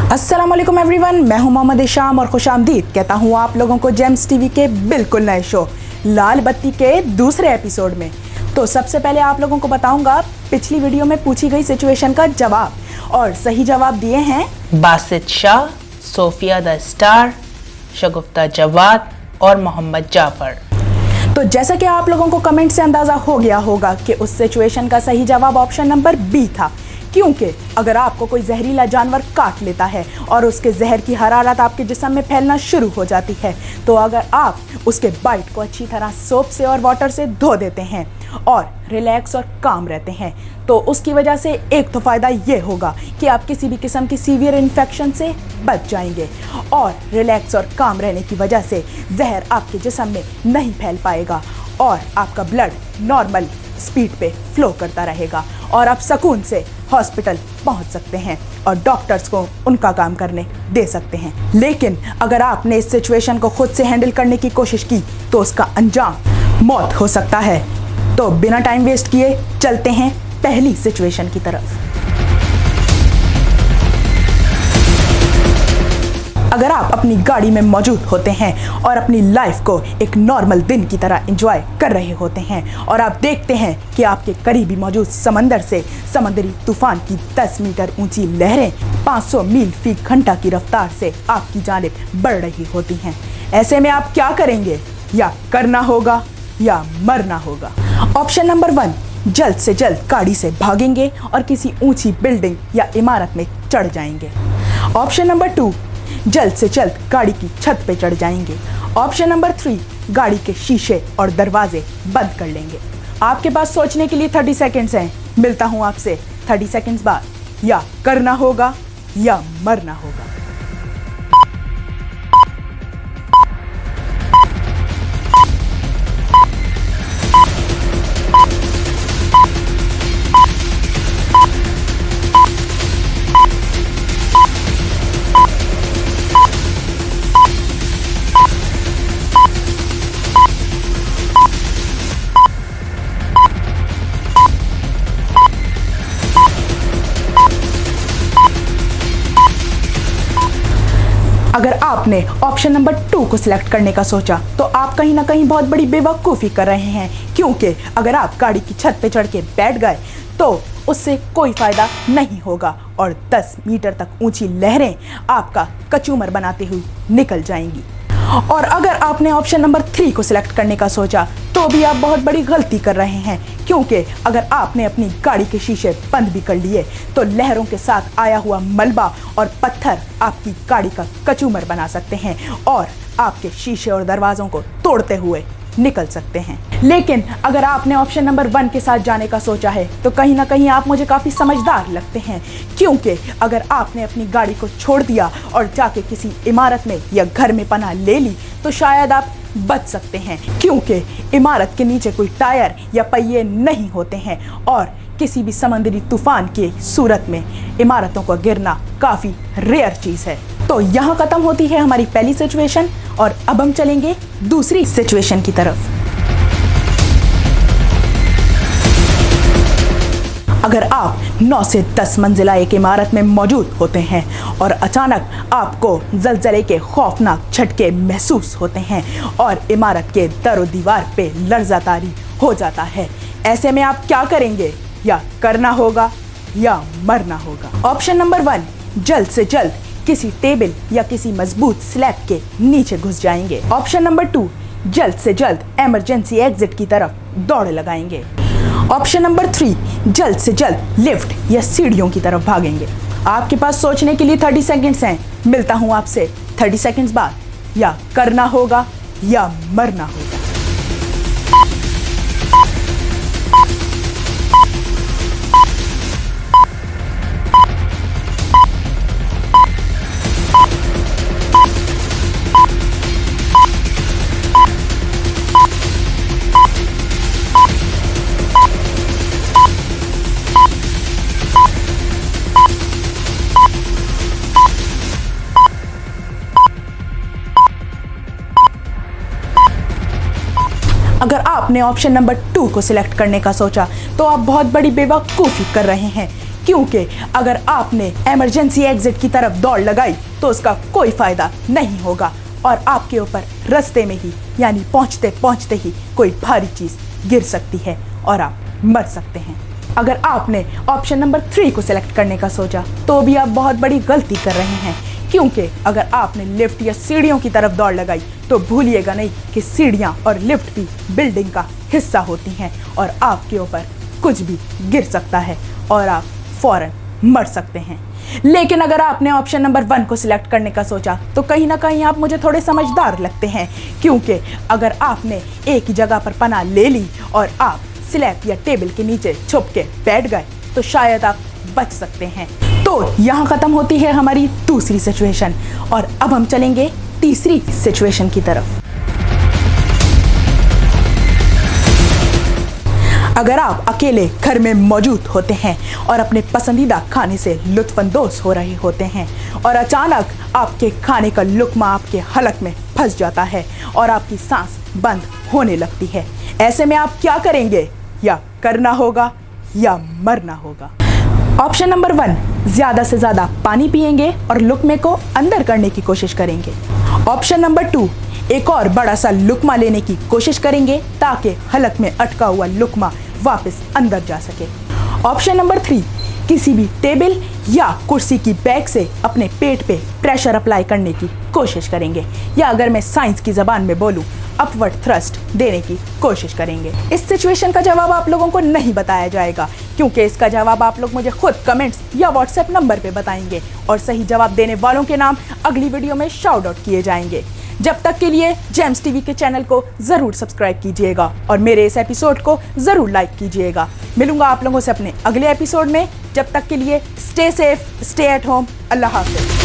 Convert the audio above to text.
अस्सलाम वालेकुम एवरीवन, मैं हूं मोहम्मद इशाम और खुशामदीद कहता हूं आप लोगों को जेम्स टीवी के बिल्कुल नए शो लाल बत्ती के दूसरे एपिसोड में। तो सबसे पहले आप लोगों को बताऊंगा पिछली वीडियो में पूछी गई सिचुएशन का जवाब, और सही जवाब दिए हैं बासित शाह, सोफिया द स्टार, शगुफ्ता जवाद और मोहम्मद जाफर। तो जैसा कि आप लोगों को कमेंट से अंदाजा हो गया होगा कि उस सिचुएशन का सही जवाब ऑप्शन नंबर बी था, क्योंकि अगर आपको कोई जहरीला जानवर काट लेता है और उसके जहर की हरारत आपके जिस्म में फैलना शुरू हो जाती है, तो अगर आप उसके बाइट को अच्छी तरह सोप से और वाटर से धो देते हैं और रिलैक्स और काम रहते हैं, तो उसकी वजह से एक तो फ़ायदा ये होगा कि आप किसी भी किस्म की सीवियर इन्फेक्शन से बच जाएंगे, और रिलैक्स और काम रहने की वजह से जहर आपके जिस्म में नहीं फैल पाएगा और आपका ब्लड नॉर्मल स्पीड पे फ्लो करता रहेगा और आप सुकून से हॉस्पिटल पहुंच सकते हैं और डॉक्टर्स को उनका काम करने दे सकते हैं। लेकिन अगर आपने इस सिचुएशन को खुद से हैंडल करने की कोशिश की तो उसका अंजाम मौत हो सकता है। तो बिना टाइम वेस्ट किए चलते हैं पहली सिचुएशन की तरफ। अगर आप अपनी गाड़ी में मौजूद होते हैं और अपनी लाइफ को एक नॉर्मल दिन की तरह एंजॉय कर रहे होते हैं और आप देखते हैं कि आपके करीबी मौजूद समंदर से समुद्री तूफान की 10 मीटर ऊंची लहरें 500 मील फी घंटा की रफ्तार से आपकी जानिब बढ़ रही होती हैं, ऐसे में आप क्या करेंगे? या करना होगा या मरना होगा। ऑप्शन नंबर 1, जल्द से जल्द गाड़ी से भागेंगे और किसी ऊंची बिल्डिंग या इमारत में चढ़ जाएंगे। ऑप्शन नंबर 2, जल्द से जल्द गाड़ी की छत पे चढ़ जाएंगे। ऑप्शन नंबर 3, गाड़ी के शीशे और दरवाजे बंद कर लेंगे। आपके पास सोचने के लिए 30 सेकंड्स हैं। मिलता हूं आपसे 30 सेकंड्स बाद। या करना होगा या मरना होगा। अगर आपने ऑप्शन नंबर 2 को सिलेक्ट करने का सोचा तो आप कहीं ना कहीं बहुत बड़ी बेवकूफ़ी कर रहे हैं, क्योंकि अगर आप गाड़ी की छत पे चढ़ के बैठ गए तो उससे कोई फ़ायदा नहीं होगा और 10 मीटर तक ऊंची लहरें आपका कचूमर बनाते हुए निकल जाएंगी। और अगर आपने ऑप्शन नंबर 3 को सिलेक्ट करने का सोचा तो भी आप बहुत बड़ी गलती कर रहे हैं, क्योंकि अगर आपने अपनी गाड़ी के शीशे बंद भी कर लिए तो लहरों के साथ आया हुआ मलबा और पत्थर आपकी गाड़ी का कचूमर बना सकते हैं और आपके शीशे और दरवाज़ों को तोड़ते हुए निकल सकते हैं। लेकिन अगर आपने ऑप्शन नंबर 1 के साथ जाने का सोचा है तो कहीं ना कहीं आप मुझे काफ़ी समझदार लगते हैं, क्योंकि अगर आपने अपनी गाड़ी को छोड़ दिया और जाके किसी इमारत में या घर में पनाह ले ली तो शायद आप बच सकते हैं, क्योंकि इमारत के नीचे कोई टायर या पहिए नहीं होते हैं और किसी भी समुद्री तूफान की सूरत में इमारतों का गिरना काफ़ी रेयर चीज़ है। तो यहाँ ख़त्म होती है हमारी पहली सिचुएशन और अब हम चलेंगे दूसरी सिचुएशन की तरफ। अगर आप 9 से 10 मंजिला एक इमारत में मौजूद होते हैं और अचानक आपको ज़लज़ले के खौफनाक झटके महसूस होते हैं और इमारत के दर दीवार पे लर्ज़ा तारी हो जाता है, ऐसे में आप क्या करेंगे? या करना होगा या मरना होगा। ऑप्शन नंबर 1, जल्द से जल्द किसी टेबल या किसी मजबूत स्लैब के नीचे घुस जाएंगे। ऑप्शन नंबर 2, जल्द से जल्द इमरजेंसी एग्जिट की तरफ दौड़ लगाएंगे। ऑप्शन नंबर 3, जल्द से जल्द लिफ्ट या सीढ़ियों की तरफ भागेंगे। आपके पास सोचने के लिए 30 सेकंड्स हैं। मिलता हूं आपसे 30 सेकंड्स बाद। या करना होगा या मरना होगा। अगर आपने ऑप्शन नंबर 2 को सिलेक्ट करने का सोचा तो आप बहुत बड़ी बेवकूफ़ी कर रहे हैं, क्योंकि अगर आपने इमरजेंसी एग्जिट की तरफ दौड़ लगाई तो उसका कोई फायदा नहीं होगा और आपके ऊपर रास्ते में ही यानी पहुंचते पहुंचते ही कोई भारी चीज गिर सकती है और आप मर सकते हैं। अगर आपने ऑप्शन नंबर 3 को सिलेक्ट करने का सोचा तो भी आप बहुत बड़ी गलती कर रहे हैं, क्योंकि अगर आपने लिफ्ट या सीढ़ियों की तरफ दौड़ लगाई तो भूलिएगा नहीं कि सीढ़ियां और लिफ्ट भी बिल्डिंग का हिस्सा होती हैं और आपके ऊपर कुछ भी गिर सकता है और आप फौरन मर सकते हैं। लेकिन अगर आपने ऑप्शन नंबर 1 को सिलेक्ट करने का सोचा तो कहीं ना कहीं आप मुझे थोड़े समझदार लगते हैं, क्योंकि अगर आपने एक ही जगह पर पनाह ले ली और आप स्लैब या टेबल के नीचे छुप के बैठ गए तो शायद आप बच सकते हैं। तो यहाँ खत्म होती है हमारी दूसरी सिचुएशन और अब हम चलेंगे तीसरी सिचुएशन की तरफ। अगर आप अकेले घर में मौजूद होते हैं और अपने पसंदीदा खाने से लुत्फानंदोज हो रहे होते हैं और अचानक आपके खाने का लुक्मा आपके हलक में फंस जाता है और आपकी सांस बंद होने लगती है, ऐसे में आप क्या करेंगे? या करना होगा या मरना होगा। ऑप्शन नंबर 1, ज्यादा से ज्यादा पानी पिएंगे और लुक्मे को अंदर करने की कोशिश करेंगे। ऑप्शन नंबर 2, एक और बड़ा सा लुक्मा लेने की कोशिश करेंगे ताकि हलक में अटका हुआ लुक्मा वापस अंदर जा सके। ऑप्शन नंबर 3, किसी भी टेबल या कुर्सी की बैग से अपने पेट पे प्रेशर अप्लाई करने की कोशिश करेंगे, या अगर मैं साइंस की ज़बान में बोलूँ अपवर्ड थ्रस्ट देने की कोशिश करेंगे। इस सिचुएशन का जवाब आप लोगों को नहीं बताया जाएगा, क्योंकि इसका जवाब आप लोग मुझे खुद कमेंट्स या व्हाट्सएप नंबर पे बताएंगे और सही जवाब देने वालों के नाम अगली वीडियो में शाउट आउट किए जाएंगे। जब तक के लिए जेम्स टीवी के चैनल को ज़रूर सब्सक्राइब कीजिएगा और मेरे इस एपिसोड को ज़रूर लाइक कीजिएगा। मिलूंगा आप लोगों से अपने अगले एपिसोड में। जब तक के लिए stay safe, stay at home. अल्लाह हाफ़िज़।